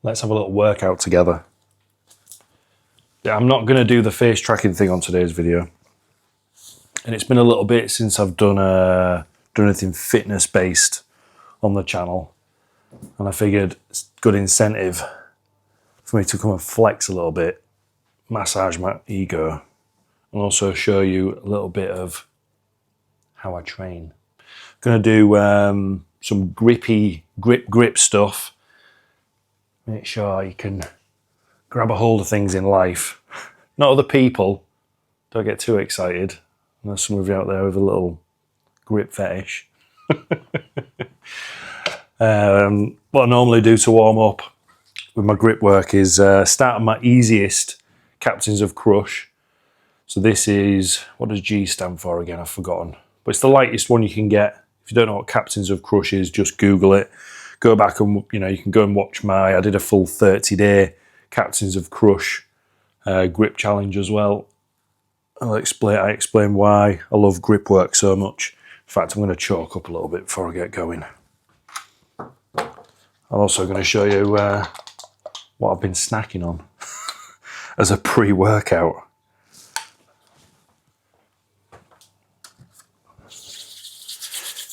Let's have a little workout together. Yeah, I'm not going to do the face tracking thing on today's video. And it's been a little bit since I've done anything fitness based on the channel. And I figured it's good incentive for me to come and flex a little bit, massage my ego, and also show you a little bit of how I train. I'm going to do some grip stuff. Make sure you can grab a hold of things in life. Not other people. Don't get too excited. There's some of you out there with a little grip fetish. What I normally do to warm up with my grip work is start on my easiest Captains of Crush. So this is, what does G stand for again? I've forgotten. But it's the lightest one you can get. If you don't know what Captains of Crush is, just Google it. Go back and, you can go and watch I did a full 30-day Captains of Crush grip challenge as well. I explain why I love grip work so much. In fact, I'm going to chalk up a little bit before I get going. I'm also going to show you what I've been snacking on as a pre-workout.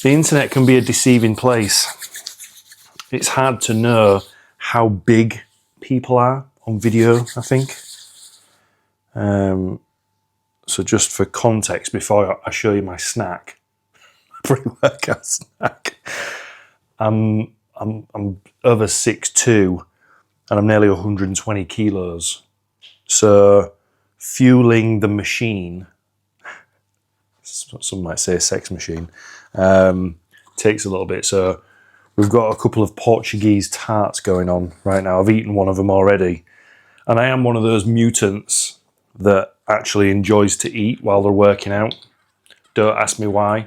The internet can be a deceiving place. It's hard to know how big people are on video, I think. So just for context, before I show you my snack, pre-workout snack, I'm over 6'2", and I'm nearly 120 kilos. So fueling the machine, some might say sex machine, takes a little bit. So we've got a couple of Portuguese tarts going on right now. I've eaten one of them already. And I am one of those mutants that actually enjoys to eat while they're working out. Don't ask me why.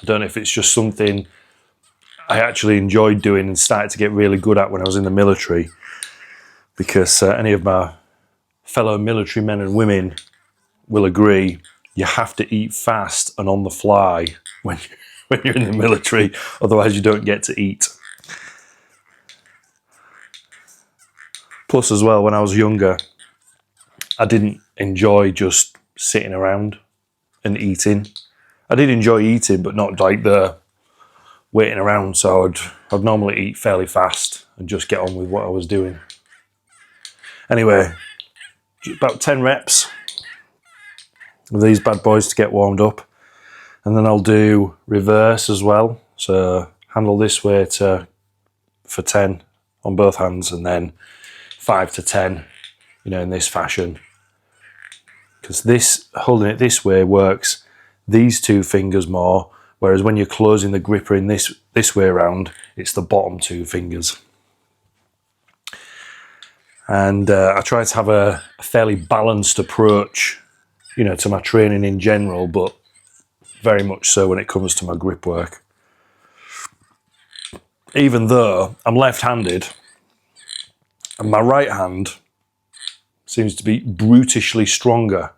I don't know if it's just something I actually enjoyed doing and started to get really good at when I was in the military. Because any of my fellow military men and women will agree, you have to eat fast and on the fly when you're in the military, otherwise you don't get to eat. Plus as well, when I was younger, I didn't enjoy just sitting around and eating. I did enjoy eating, but not like the waiting around, so I'd normally eat fairly fast and just get on with what I was doing. Anyway, about 10 reps of these bad boys to get warmed up. And then I'll do reverse as well. So handle this way for 10 on both hands, and then 5 to 10, in this fashion. Because holding it this way works these two fingers more, whereas when you're closing the gripper in this way around, it's the bottom two fingers. And I try to have a fairly balanced approach, to my training in general, but very much so when it comes to my grip work. Even though I'm left-handed, and my right hand seems to be brutishly stronger,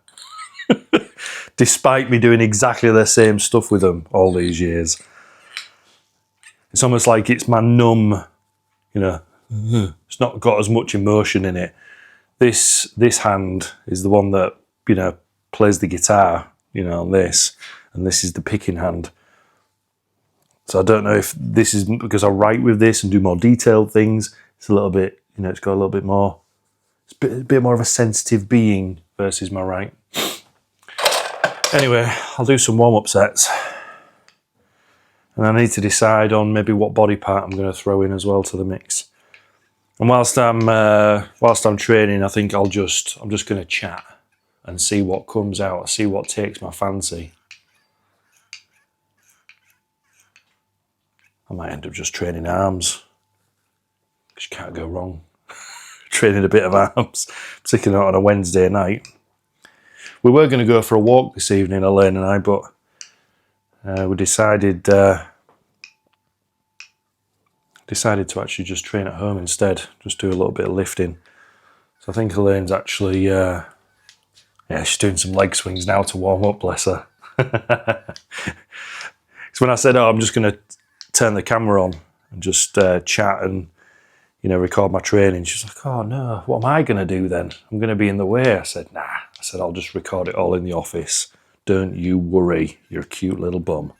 despite me doing exactly the same stuff with them all these years. It's almost like it's my numb, it's not got as much emotion in it. This hand is the one that, plays the guitar, on this, and this is the picking hand. So I don't know if this is because I write with this and do more detailed things. It's a little bit, it's got a little bit more, it's a bit more of a sensitive being versus my right. Anyway, I'll do some warm-up sets. And I need to decide on maybe what body part I'm going to throw in as well to the mix. And whilst I'm training, I think I'm just going to chat and see what comes out, see what takes my fancy. I might end up just training arms, because you can't go wrong. Training a bit of arms, particularly on a Wednesday night. We were going to go for a walk this evening, Elaine and I, but we decided to actually just train at home instead, just do a little bit of lifting. So I think Elaine's actually, she's doing some leg swings now to warm up, bless her. It's when I said, I'm just going to turn the camera on and just chat and, record my training. She's like, oh no, what am I going to do then? I'm going to be in the way. I said, nah. I said, I'll just record it all in the office. Don't you worry. You're a cute little bum.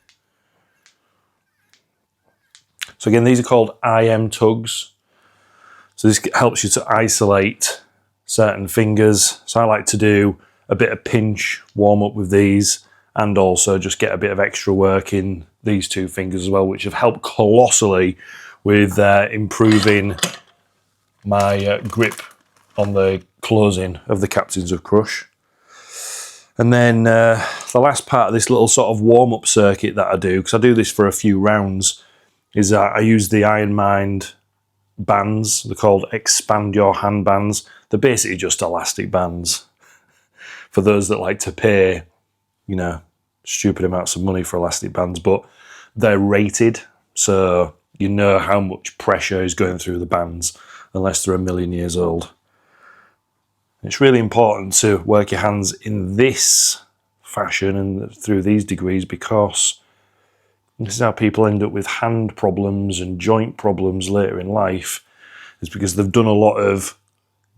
So again, these are called IM tugs. So this helps you to isolate certain fingers. So I like to do a bit of pinch warm up with these, and also just get a bit of extra work in these two fingers as well, which have helped colossally with improving my grip on the closing of the Captains of Crush. And then the last part of this little sort of warm-up circuit that I do, because I do this for a few rounds, is that I use the Iron Mind bands. They're called Expand Your Hand bands. They're basically just elastic bands for those that like to pay, stupid amounts of money for elastic bands, but they're rated, so you know how much pressure is going through the bands unless they're a million years old. It's really important to work your hands in this fashion and through these degrees, because this is how people end up with hand problems and joint problems later in life, is because they've done a lot of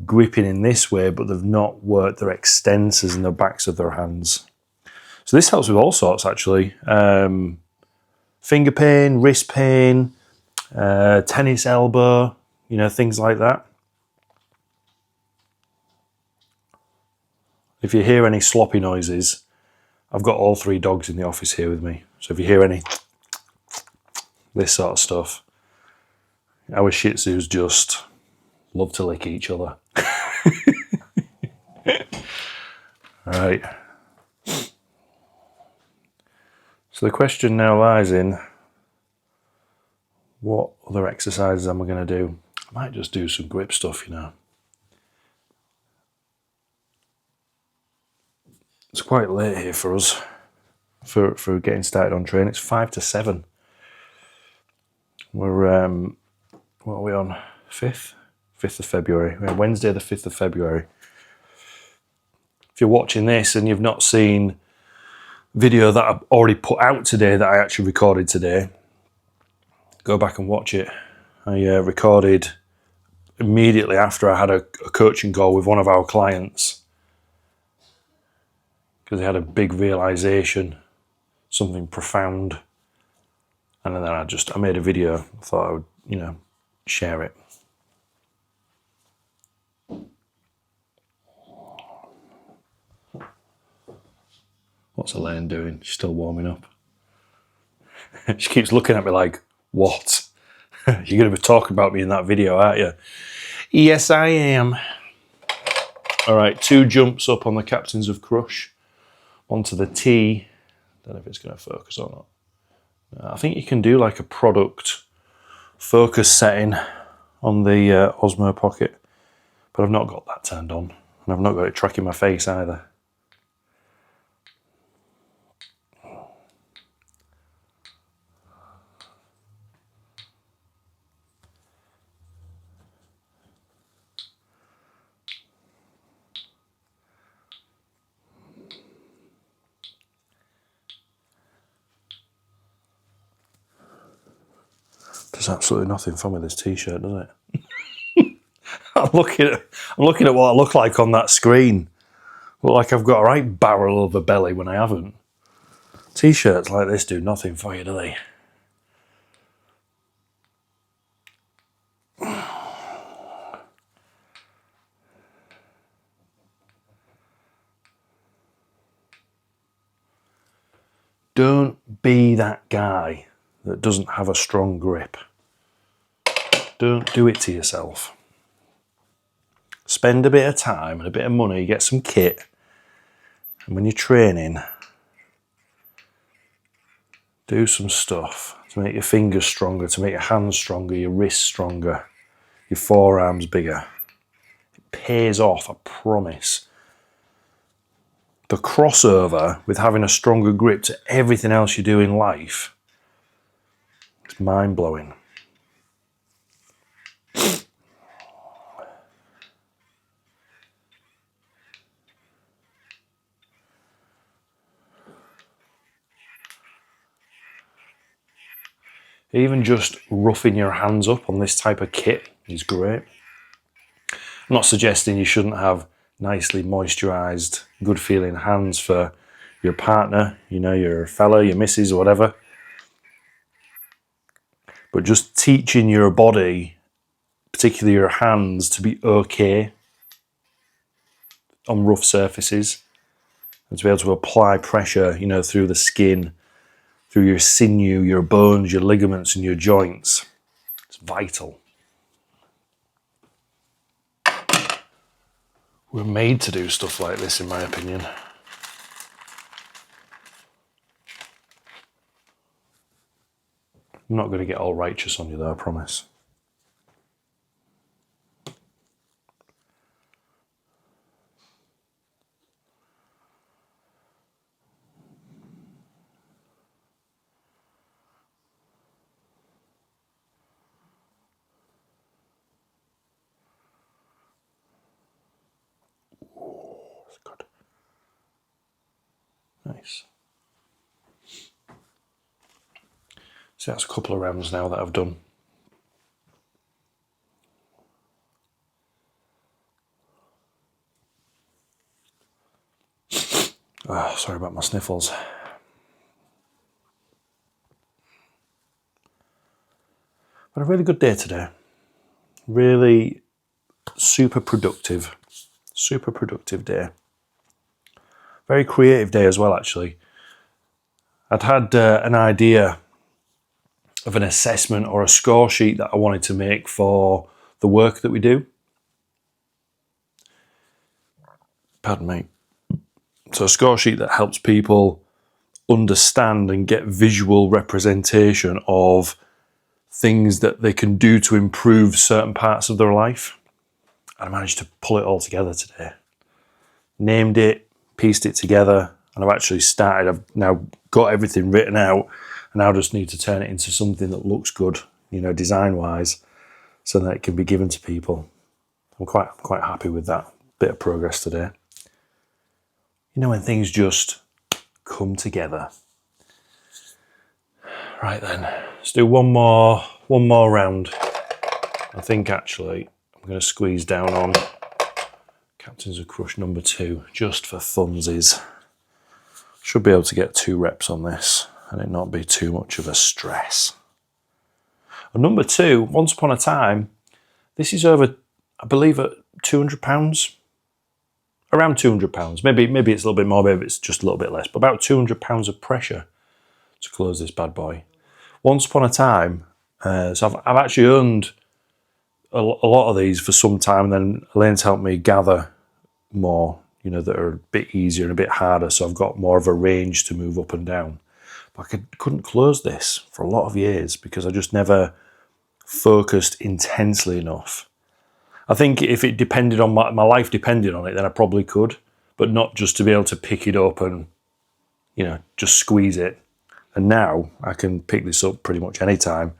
gripping in this way, but they've not worked their extensors in the backs of their hands. So this helps with all sorts, actually. Finger pain, wrist pain, tennis elbow, things like that. If you hear any sloppy noises, I've got all 3 dogs in the office here with me. So if you hear any this sort of stuff, our Shih Tzus just love to lick each other. Right. So the question now lies in, what other exercises am I going to do? I might just do some grip stuff, It's quite late here for us, for getting started on training. It's 5 to 7. We're, what are we on? 5th? 5th of February. We're Wednesday the 5th of February. If you're watching this and you've not seen video that I've already put out today, that I actually recorded today, go back and watch it. I recorded immediately after I had a coaching call with one of our clients, because they had a big realization, something profound, and then I made a video. I thought I would, share it. What's Elaine doing? She's still warming up. She keeps looking at me like, what? You're going to be talking about me in that video, aren't you? Yes, I am. All right, 2 jumps up on the Captains of Crush onto the tee. Don't know if it's going to focus or not. I think you can do like a product focus setting on the Osmo Pocket, but I've not got that turned on, and I've not got it tracking my face either. Does absolutely nothing for me, this t-shirt, does it? I'm looking at what I look like on that screen. Look like I've got a right barrel of a belly when I haven't. T-shirts like this do nothing for you, do they? Don't be that guy that doesn't have a strong grip. Don't do it to yourself. Spend a bit of time and a bit of money, get some kit, and when you're training, do some stuff to make your fingers stronger, to make your hands stronger, your wrists stronger, your forearms bigger. It pays off, I promise. The crossover with having a stronger grip to everything else you do in life, it's mind-blowing. Even just roughing your hands up on this type of kit, is great. I'm not suggesting you shouldn't have nicely moisturised, good feeling hands for your partner, you know, your fella, your missus or whatever. But just teaching your body, particularly your hands, to be okay on rough surfaces and to be able to apply pressure, you know, through the skin, through your sinew, your bones, your ligaments and your joints. It's vital. We're made to do stuff like this, in my opinion. I'm not going to get all righteous on you though, I promise. That's good. Nice. So that's a couple of rounds now that I've done. Oh, sorry about my sniffles. But a really good day today. Really super productive day. Very creative day as well, actually. I'd had an idea of an assessment or a score sheet that I wanted to make for the work that we do. Pardon me. So a score sheet that helps people understand and get visual representation of things that they can do to improve certain parts of their life. And I managed to pull it all together today. Named it, pieced it together, and I've actually started. I've now got everything written out, and I now just need to turn it into something that looks good, you know, design-wise, so that it can be given to people. I'm quite happy with that bit of progress today. You know, when things just come together. Right then, let's do one more round. I think actually I'm going to squeeze down on Captains of Crush number 2, just for funsies. Should be able to get 2 reps on this and it not be too much of a stress. And number 2, once upon a time, this is over, I believe, at £200. Around £200. Maybe it's a little bit more, maybe it's just a little bit less, but about £200 of pressure to close this bad boy. Once upon a time, so I've actually earned a lot of these for some time, and then Elaine's helped me gather more, you know, that are a bit easier and a bit harder, so I've got more of a range to move up and down. But I couldn't close this for a lot of years because I just never focused intensely enough. I think if it depended on my life depended on it, then I probably could, but not just to be able to pick it up and, you know, just squeeze it. And now I can pick this up pretty much any time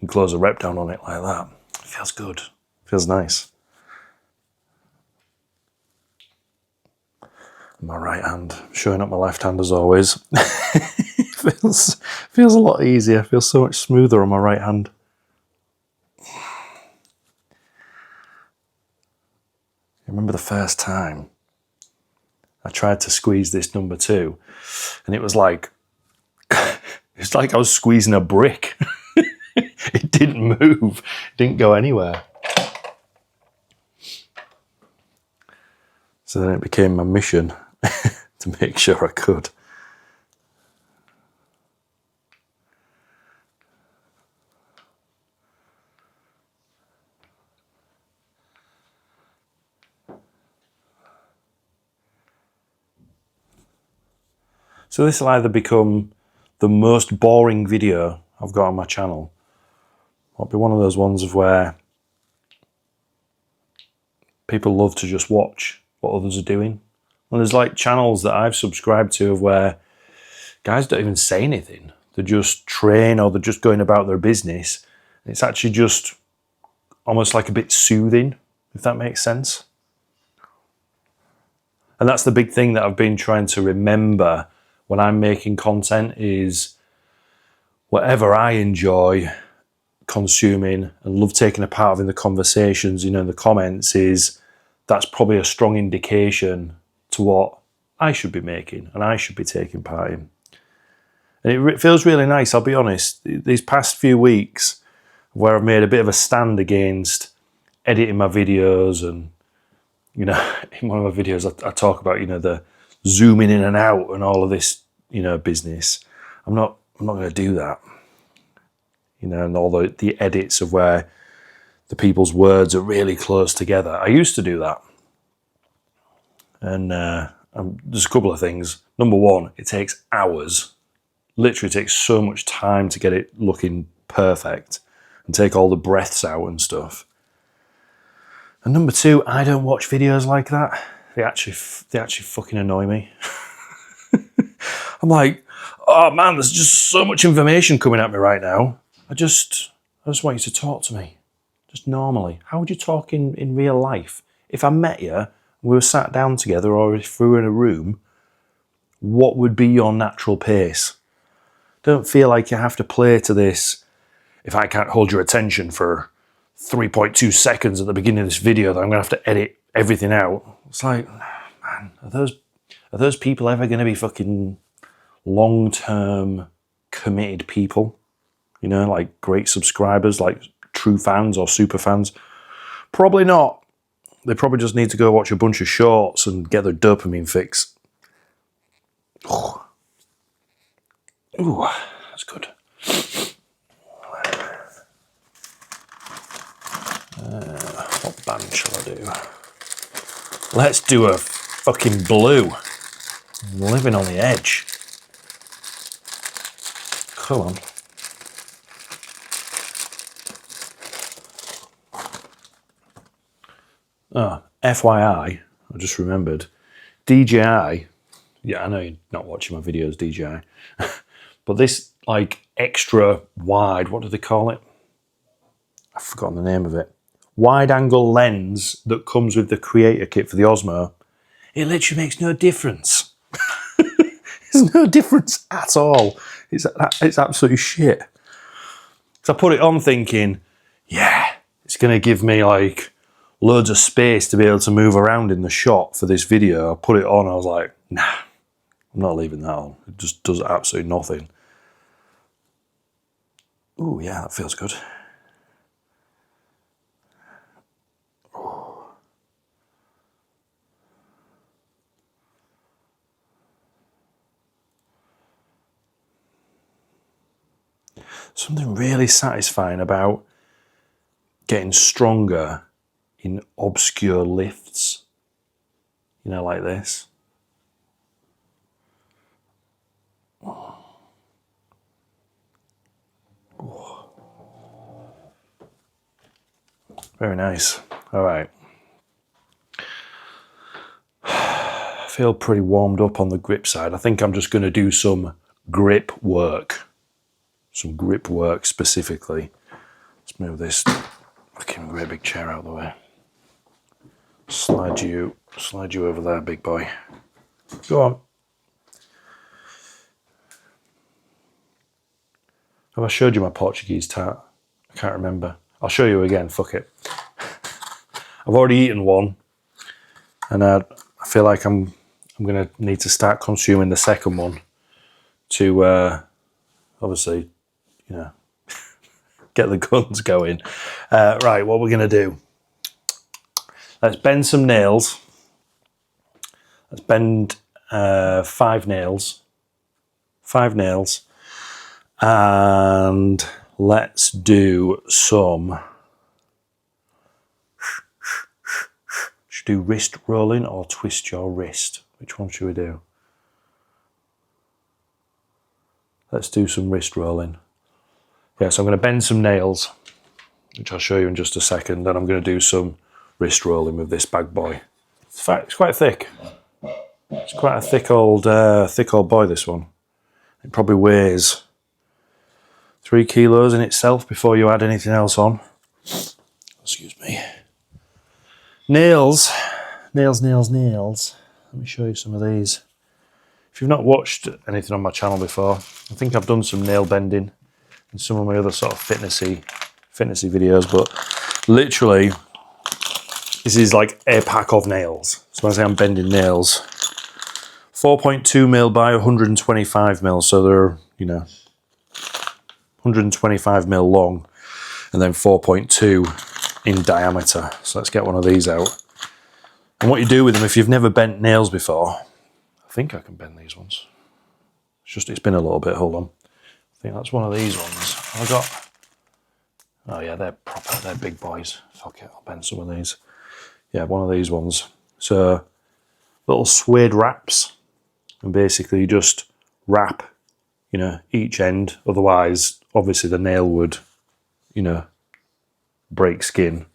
and close a rep down on it like that. It feels good. It feels nice. My right hand, showing up my left hand as always. It feels a lot easier. It feels so much smoother on my right hand. I remember the first time I tried to squeeze this number 2, and it was like it's like I was squeezing a brick. It didn't move, it didn't go anywhere. So then it became my mission to make sure I could. So this will either become the most boring video I've got on my channel, or it'll be one of those ones of where people love to just watch what others are doing. And there's like channels that I've subscribed to of where guys don't even say anything. They just train or they're just going about their business. It's actually just almost like a bit soothing, if that makes sense. And that's the big thing that I've been trying to remember when I'm making content is whatever I enjoy consuming and love taking a part of in the conversations, you know, in the comments, is that's probably a strong indication to what I should be making and I should be taking part in. And it feels really nice, I'll be honest. These past few weeks where I've made a bit of a stand against editing my videos, and, you know, in one of my videos I talk about, you know, the zooming in and out and all of this, you know, business. I'm not going to do that. You know, and all the edits of where the people's words are really close together. I used to do that. And there's a couple of things. Number one, it takes hours. Literally takes so much time to get it looking perfect and take all the breaths out and stuff. And number two, I don't watch videos like that. They actually fucking annoy me. I'm like, oh man, there's just so much information coming at me right now. I just want you to talk to me, just normally. How would you talk in real life? If I met you, we were sat down together, or if we were in a room, what would be your natural pace? Don't feel like you have to play to this. If I can't hold your attention for 3.2 seconds at the beginning of this video, then I'm going to have to edit everything out. It's like, man, are those people ever going to be fucking long-term committed people? You know, like great subscribers, like true fans or super fans? Probably not. They probably just need to go watch a bunch of shorts and get their dopamine fix. Oh. Ooh, that's good. What band shall I do? Let's do a fucking blue. I'm living on the edge. Come on. Oh, FYI, I just remembered. DJI, yeah, I know you're not watching my videos, DJI, but this, like, extra wide, what do they call it? I've forgotten the name of it. Wide angle lens that comes with the creator kit for the Osmo, it literally makes no difference. There's no difference at all. It's absolutely shit. So I put it on thinking, yeah, it's going to give me like loads of space to be able to move around in the shot for this video. I put it on, I was like, nah, I'm not leaving that on. It just does absolutely nothing. Ooh, yeah, that feels good. Something really satisfying about getting stronger in obscure lifts, you know, like this. Oh. Very nice. All right. I feel pretty warmed up on the grip side. I think I'm just going to do some grip work. Some grip work specifically. Let's move this fucking great big chair out of the way. Slide you over there, big boy. Go on. Have I showed you my Portuguese tart? I can't remember. I'll show you again, fuck it. I've already eaten one, and I feel like I'm going to need to start consuming the second one to obviously, you know, get the guns going. Right, what we're going to do. Let's bend some nails. Let's bend 5 nails. 5 nails. And let's do some... Should we do wrist rolling or twist your wrist? Which one should we do? Let's do some wrist rolling. Yeah, so I'm going to bend some nails, which I'll show you in just a second. Then I'm going to do some wrist rolling with this bag boy. It's quite thick. It's quite a thick old boy, this one. It probably weighs 3 kilos in itself before you add anything else on. Excuse me. Nails. Nails. Let me show you some of these. If you've not watched anything on my channel before, I think I've done some nail bending and some of my other sort of fitnessy fitnessy videos, but literally, this is like a pack of nails. So when I say I'm bending nails, 4.2 mil by 125 mil. So they're, you know, 125 mil long and then 4.2 in diameter. So let's get one of these out. And what you do with them, if you've never bent nails before, I think I can bend these ones. It's been a little bit, hold on. I think that's one of these ones. I got, oh yeah, they're proper, they're big boys. Fuck it, I'll bend some of these. Yeah, one of these ones. So little suede wraps, and basically you just wrap, you know, each end. Otherwise, obviously the nail would, you know, break skin.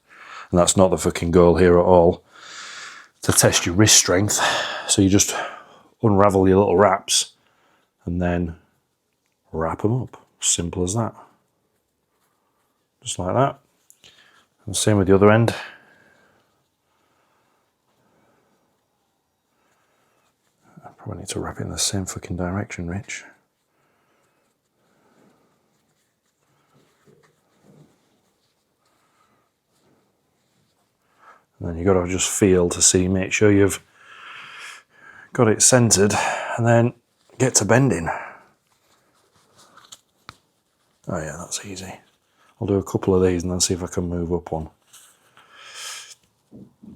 And that's not the fucking goal here at all. To test your wrist strength. So you just unravel your little wraps and then wrap them up. Simple as that. Just like that. And same with the other end. I probably need to wrap it in the same fucking direction, Rich. And then you've got to just feel to see, make sure you've got it centered, and then get to bending. Oh yeah, that's easy. I'll do a couple of these and then see if I can move up one.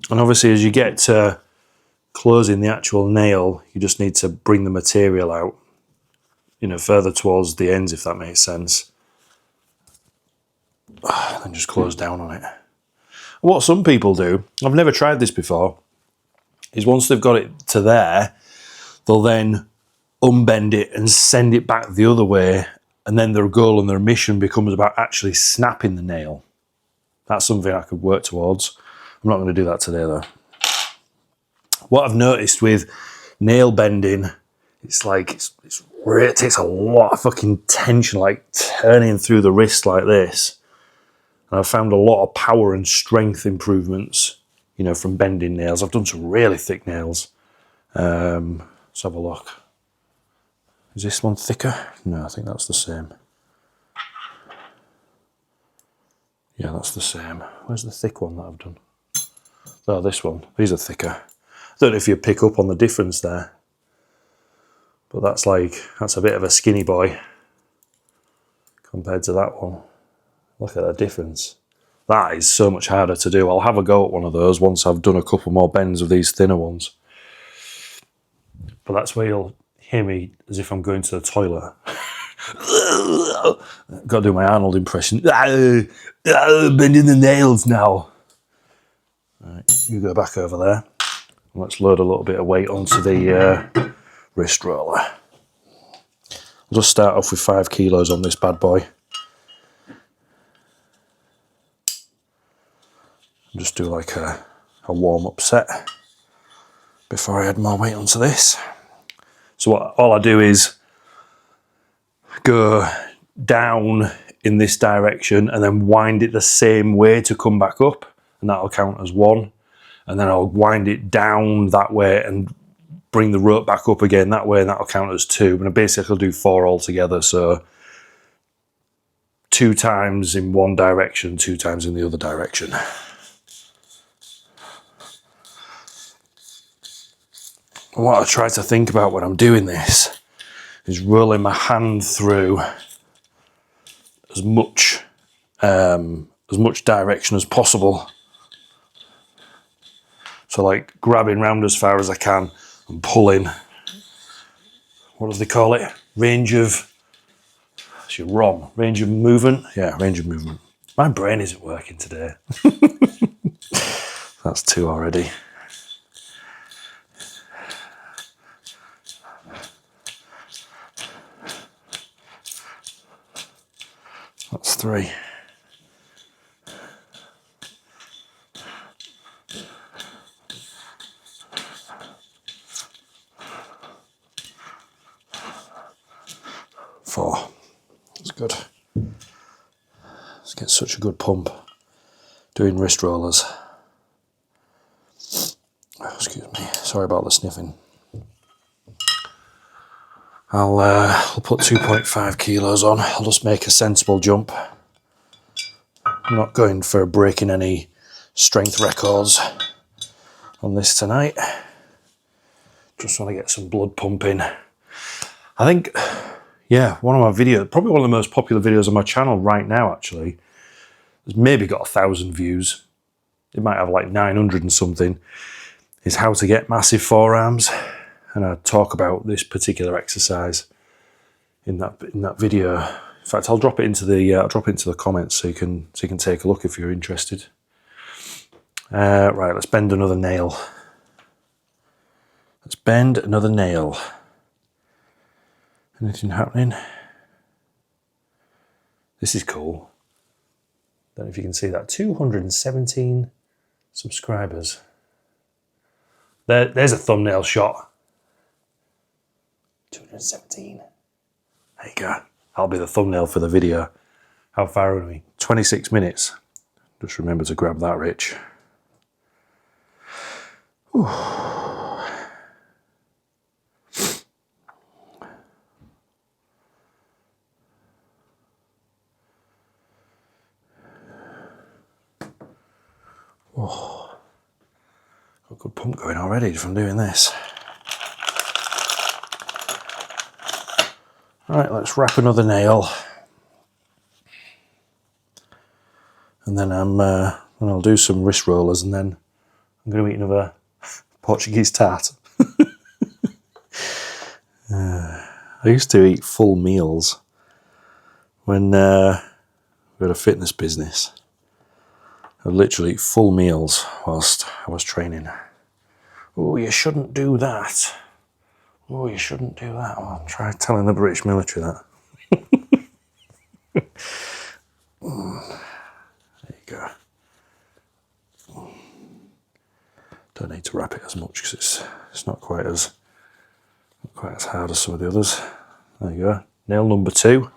And obviously as you get to closing the actual nail, you just need to bring the material out, you know, further towards the ends, if that makes sense. And then just close down on it. What some people do, I've never tried this before, is once they've got it to there, they'll then unbend it and send it back the other way, and then their goal and their mission becomes about actually snapping the nail. That's something I could work towards. I'm not going to do that today though. What I've noticed with nail bending, it's like, it takes a lot of fucking tension, like turning through the wrist like this. And I've found a lot of power and strength improvements, you know, from bending nails. I've done some really thick nails. Let's have a look. Is this one thicker? No, I think that's the same. Yeah, that's the same. Where's the thick one that I've done? Oh, this one. These are thicker. I don't know if you pick up on the difference there. But that's a bit of a skinny boy compared to that one. Look at the difference. That is so much harder to do. I'll have a go at one of those once I've done a couple more bends of these thinner ones. But that's where you'll hear me as if I'm going to the toilet. Got to do my Arnold impression. Bending the nails now. Right, you go back over there. And let's load a little bit of weight onto the wrist roller. I'll just start off with 5 kilos on this bad boy. Just do like a warm-up set before I add more weight onto this. So all I do is go down in this direction and then wind it the same way to come back up, and that'll count as 1. And then I'll wind it down that way and bring the rope back up again that way, and that'll count as 2. And basically I'll do 4 altogether, so 2 times in one direction, 2 times in the other direction. And what I try to think about when I'm doing this is rolling my hand through as much direction as possible. So like grabbing round as far as I can and pulling. What do they call it? Range of, it's your ROM, range of movement. Yeah, range of movement. My brain isn't working today. That's 2 already. That's 3. That's good. Let's get such a good pump doing wrist rollers. Oh, excuse me, sorry about the sniffing. I'll put 2.5 kilos on. I'll just make a sensible jump. I'm not going for breaking any strength records on this tonight. Just want to get some blood pumping. I think, yeah, one of my videos, probably one of the most popular videos on my channel right now, actually, has maybe got 1,000 views. It might have like 900 and something, is how to get massive forearms. And I talk about this particular exercise in that video. In fact, I'll drop it into the comments so you can take a look if you're interested. Right, let's bend another nail. Let's bend another nail. Anything happening? This is cool. Don't know if you can see that. 217 subscribers. There's a thumbnail shot. 217. There you go. I'll be the thumbnail for the video. How far are we? 26 minutes. Just remember to grab that, Rich. Whew. Oh, got a good pump going already from doing this. Right, let's wrap another nail, and then I'll do some wrist rollers, and then I'm going to eat another Portuguese tart. I used to eat full meals when we had a fitness business. I'd literally eat full meals whilst I was training. Oh, you shouldn't do that. Oh, you shouldn't do that. Well, try telling the British military that. There you go. Don't need to wrap it as much because it's not quite as hard as some of the others. There you go. Nail number 2.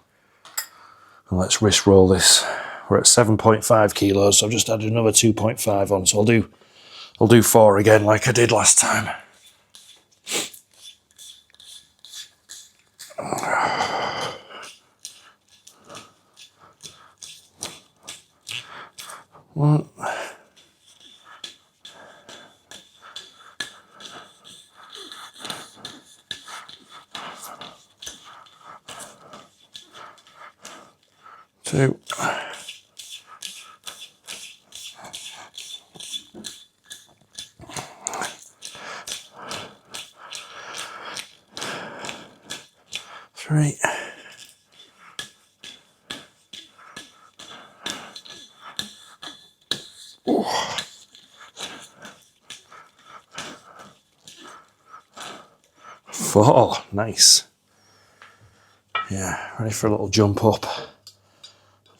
And let's wrist roll this. We're at 7.5 kilos, so I've just added another 2.5 on, so I'll do 4 again like I did last time. One. 2. 3. 4. Nice. Yeah, ready for a little jump up.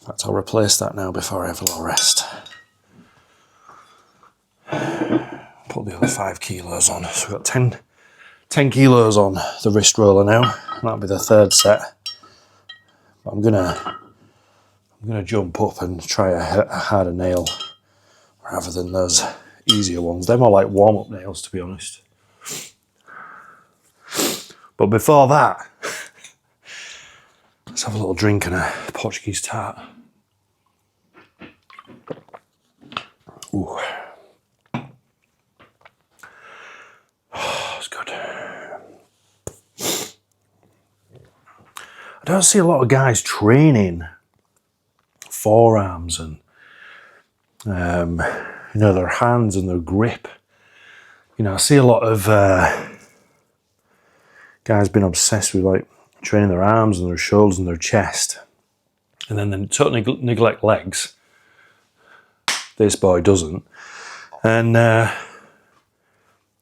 In fact, I'll replace that now before I have a little rest. Put the other 5 kilos on. So we've got 10 kilos on the wrist roller now. That'll be the 3rd set. But I'm gonna jump up and try a harder nail rather than those easier ones. They're more like warm-up nails, to be honest. But before that, let's have a little drink and a Portuguese tart. Ooh. Oh, it's good. I don't see a lot of guys training forearms and their hands and their grip. I see a lot of guys being obsessed with like training their arms and their shoulders and their chest, and then they totally neglect legs. This boy doesn't, and I'm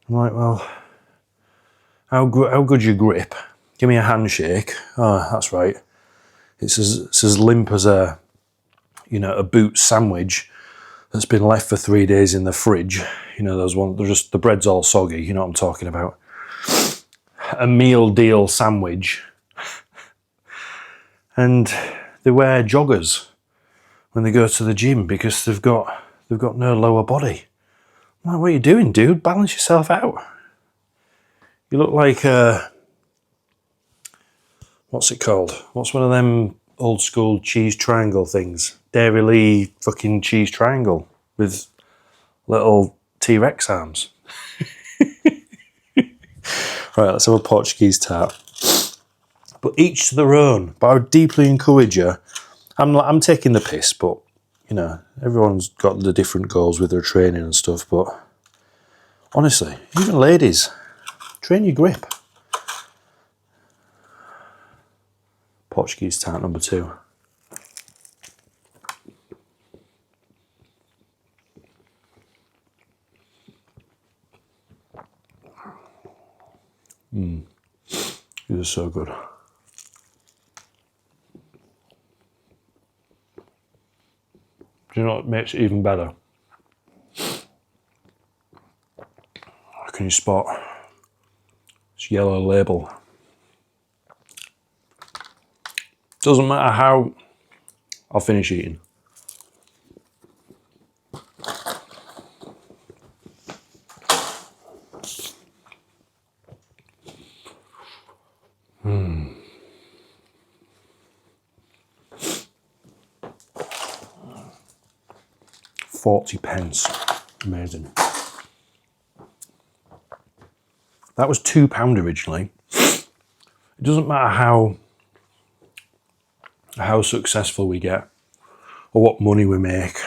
like, well, how good's your grip? Give me a handshake. Oh, that's right. It's as limp as a boot sandwich that's been left for 3 days in the fridge. Those ones. They're just, the bread's all soggy. You know what I'm talking about. A meal deal sandwich. And they wear joggers when they go to the gym because they've got no lower body. I'm like, what are you doing, dude? Balance yourself out. You look like what's it called? What's one of them old school cheese triangle things. Dairy Lee fucking cheese triangle with little T-Rex arms. Right, let's have a Portuguese tart. But each to their own. But I would deeply encourage you. I'm taking the piss, but you know, everyone's got the different goals with their training and stuff. But honestly, even ladies, train your grip. Portuguese tart number 2. These are so good. Do you know what makes it even better? Can you spot this yellow label? Doesn't matter how I'll finish eating. £40. Amazing. That was £2 originally. It doesn't matter how successful we get or what money we make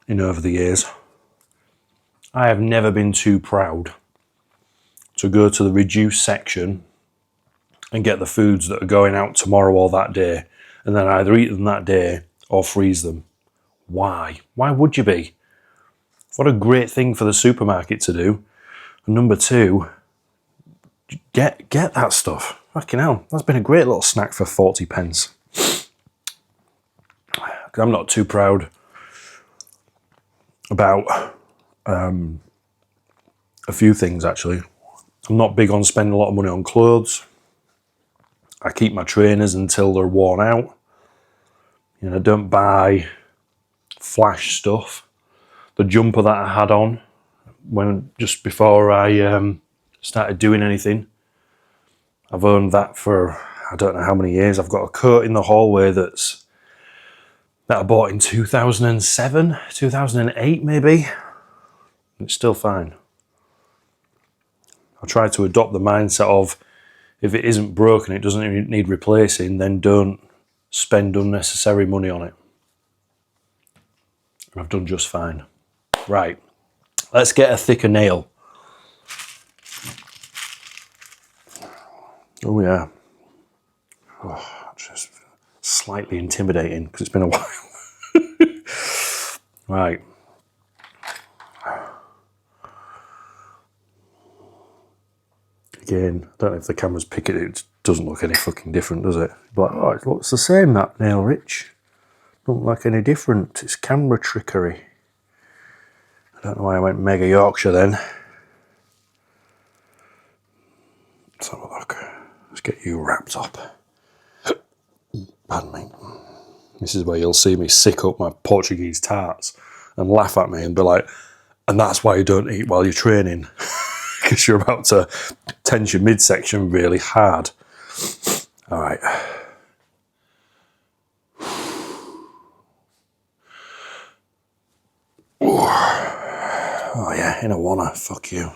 over the years. I have never been too proud to go to the reduced section and get the foods that are going out tomorrow or that day, and then either eat them that day or freeze them. Why? Why would you be? What a great thing for the supermarket to do. And number 2, get that stuff. Fucking hell, that's been a great little snack for 40p. I'm not too proud about a few things, actually. I'm not big on spending a lot of money on clothes. I keep my trainers until they're worn out. You know, I don't buy flash stuff. The jumper that I had on just before I started doing anything, I've owned that for I don't know how many years. I've got a coat in the hallway that I bought in 2007, 2008 maybe. It's still fine. I try to adopt the mindset of, if it isn't broken, it doesn't need replacing, then don't spend unnecessary money on it. And I've done just fine. Right, let's get a thicker nail. Oh yeah. Oh, just slightly intimidating because it's been a while. Right. Again, I don't know if the camera's picking it. It doesn't look any fucking different, does it? But oh, it looks the same, that nail, Rich. Don't look like any different. It's camera trickery. I don't know why I went Mega Yorkshire then. Let's have a look. Let's get you wrapped up. Pardon me. This is where you'll see me sick up my Portuguese tarts and laugh at me and be like, and that's why you don't eat while you're training. Because you're about to tense your midsection really hard. All right. Oh yeah, in a wanna, fuck you.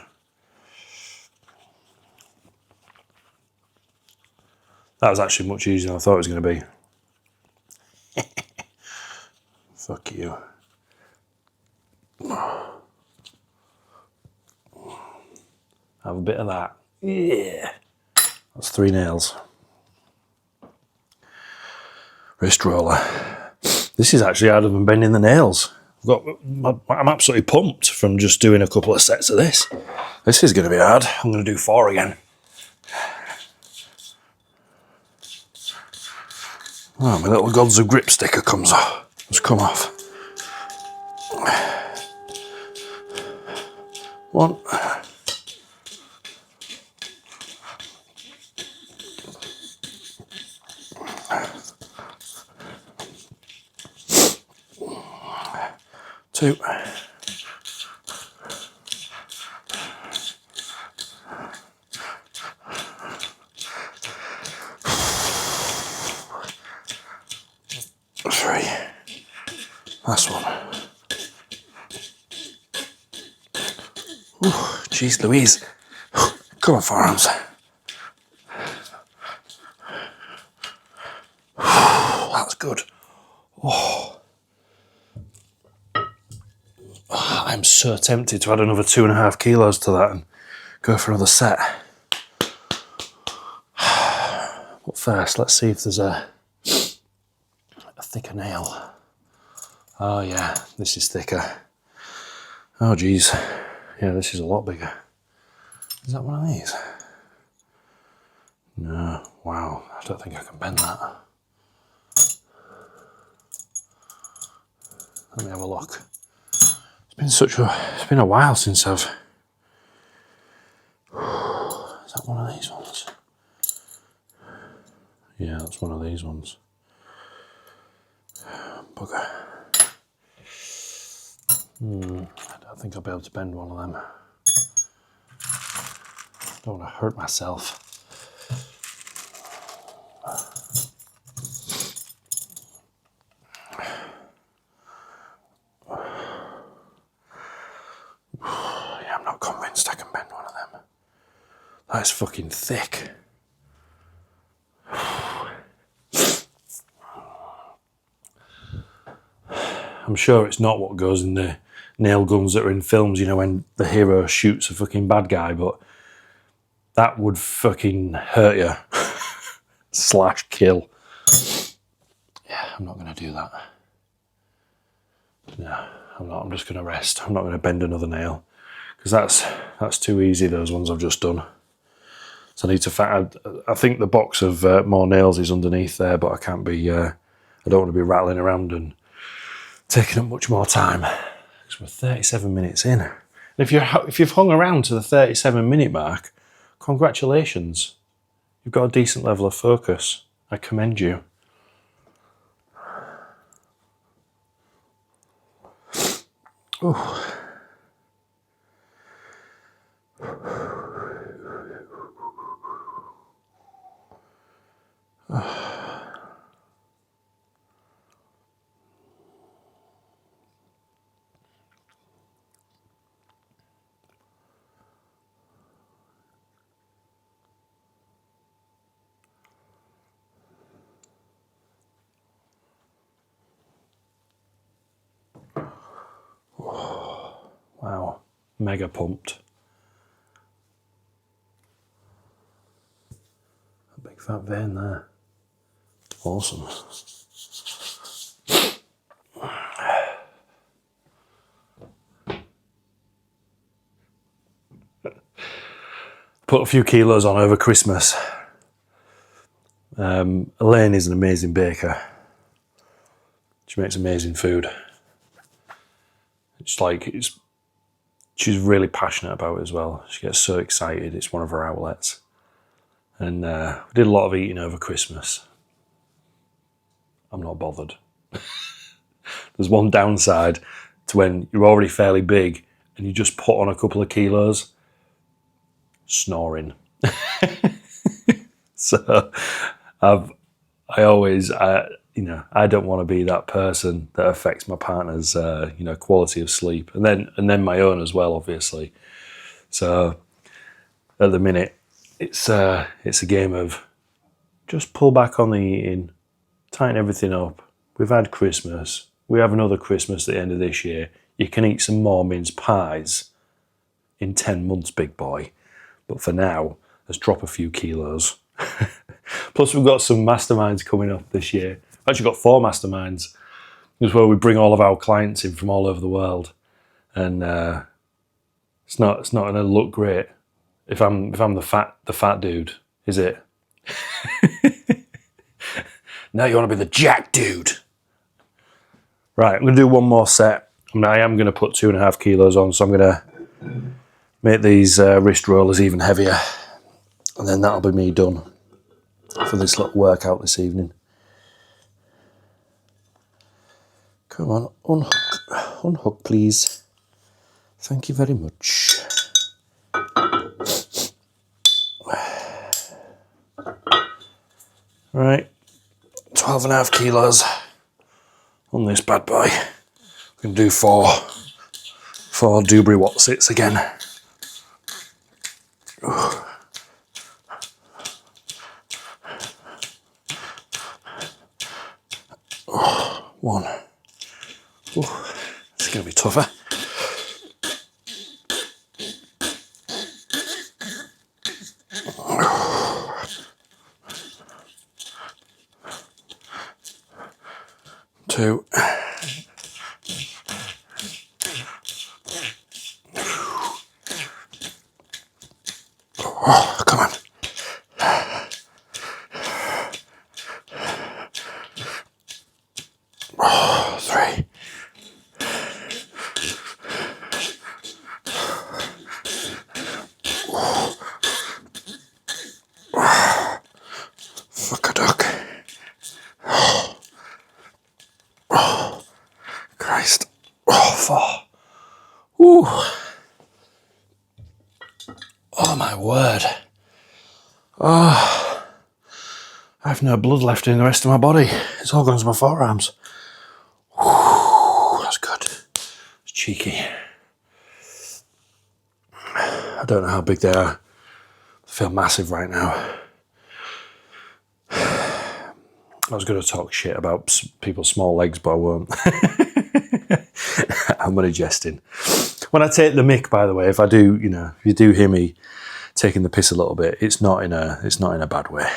That was actually much easier than I thought it was going to be. Fuck you. Have a bit of that. Yeah. That's 3 nails. Wrist roller. This is actually harder than bending the nails. I'm absolutely pumped from just doing a couple of sets of this. This is going to be hard. I'm going to do 4 again. Oh, my little Gods of Grip sticker comes off. It's come off. 1. 2. 3. Last one. Jeez Louise. Come on, forearms. That's good. Oh. I'm so tempted to add another 2.5 kilos to that and go for another set. But first, let's see if there's a thicker nail. Oh yeah, this is thicker. Oh geez. Yeah, this is a lot bigger. Is that one of these? No. Wow, I don't think I can bend that. Let me have a look. It's been a while since I've... Is that one of these ones? Yeah, that's one of these ones. Bugger. I don't think I'll be able to bend one of them. Don't want to hurt myself. Yeah, I'm not convinced I can bend one of them. That's fucking thick. I'm sure it's not what goes in the nail guns that are in films, you know, when the hero shoots a fucking bad guy, but that would fucking hurt you. / kill. Yeah, I'm not going to do that. No, I'm not. I'm just going to rest. I'm not going to bend another nail because that's too easy, those ones I've just done. So I need to I think the box of more nails is underneath there, but I can't be, I don't want to be rattling around and taking up much more time. Because we're 37 minutes in. And if you've hung around to the 37-minute mark, congratulations. You've got a decent level of focus. I commend you. Ooh. Wow, mega pumped. A big fat vein there. Awesome. Put a few kilos on over Christmas. Elaine is an amazing baker. She makes amazing food. She's really passionate about it as well. She gets so excited. It's one of her outlets. And we did a lot of eating over Christmas. I'm not bothered. There's one downside to when you're already fairly big and you just put on a couple of kilos. Snoring. So I always, I don't want to be that person that affects my partner's, quality of sleep, and then my own as well, obviously. So at the minute, it's a game of just pull back on the eating, tighten everything up. We've had Christmas. We have another Christmas at the end of this year. You can eat some more mince pies in 10 months, big boy. But for now, let's drop a few kilos. Plus, we've got some masterminds coming up this year. We've actually got 4 masterminds. It's where we bring all of our clients in from all over the world, and it's not going to look great if I'm the fat dude, is it? Now you want to be the jack dude. Right, I'm going to do one more set. I am going to put 2.5 kilos on, so I'm going to make these wrist rollers even heavier, and then that'll be me done for this little workout this evening. Come on, unhook please. Thank you very much. Right, 12.5 kilos on this bad boy. Gonna do four Dubry Watt sits again. One. Ooh, it's gonna be tougher. Two. Oh, come on. Oh, three. Fuck a duck. Oh, Christ. Oh, four. Ooh. Oh, my word. Oh, I have no blood left in the rest of my body. It's all gone to my forearms. Ooh, that's good. It's cheeky. I don't know how big they are. I feel massive right now. I was going to talk shit about people's small legs, but I won't. I'm only jesting. When I take the mick, by the way, if I do, if you do hear me taking the piss a little bit, it's not in a bad way.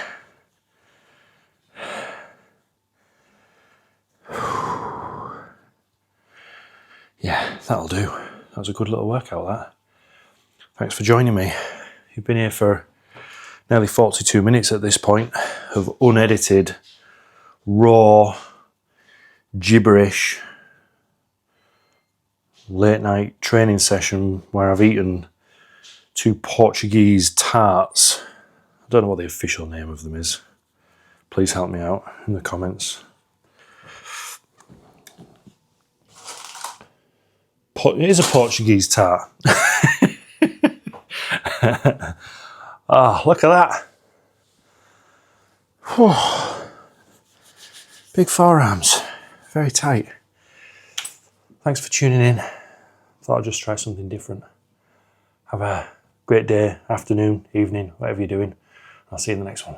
Yeah, that'll do. That was a good little workout, that. Thanks for joining me. You've been here for nearly 42 minutes at this point of unedited, raw, gibberish, late night training session where I've eaten 2 Portuguese tarts. I don't know what the official name of them is. Please help me out in the comments. It is a Portuguese tart. Oh, look at that. Whew. Big forearms. Very tight. Thanks for tuning in. Thought I'd just try something different. Have a great day, afternoon, evening, whatever you're doing. I'll see you in the next one.